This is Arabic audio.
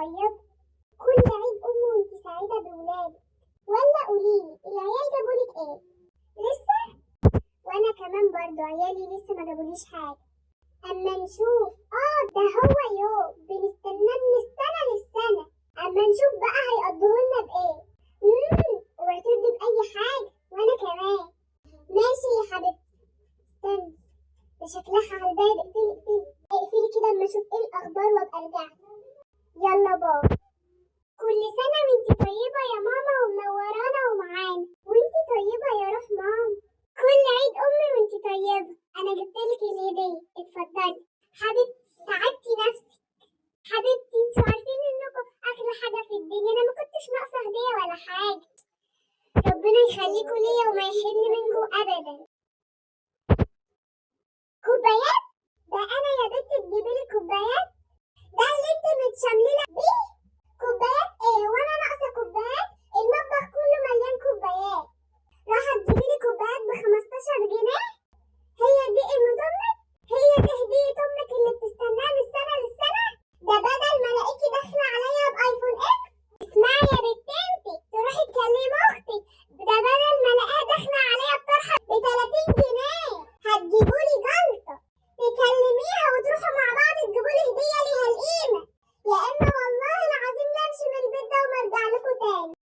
طيبة. كل عيد وانت سعيدة بولادك. ولا قوليلي العيال جابولك ايه؟ لسه؟ وانا كمان برضو عيالي لسه ما جابوليش حاجة. اما نشوف ده هو يوم بنستناه من السنة للسنة. اما نشوف بقى هيقضوهولنا بايه. واعترضي بأي حاجة وانا كمان. ماشي يا حبيبتي. استني، ده شكلها على الباب. اقفلي كده اما اشوف ايه الاخبار وابقى ارجع. يلا بابا. كل سنة وانتي طيبة يا ماما ومنورانا ومعانا. وانتي طيبة يا روح ماما. كل عيد امي وانتي طيبة. انا جبتلك الهدية، اتفضلي حبيبتي. تعبتي نفسك حبيبتي. انتوا عارفين انكم اغلى حاجة في الدنيا. انا ما كنتش ناقصة هدية ولا حاجة. ربنا يخليكوا ليا وما يحرمني منكم ابدا. كوبايات؟ ده انا يا بنت تجيبيلي كوبايات؟ ده اللي انت متشملة بيه؟ كوبايات ايه وانا ناقصة كوبايات؟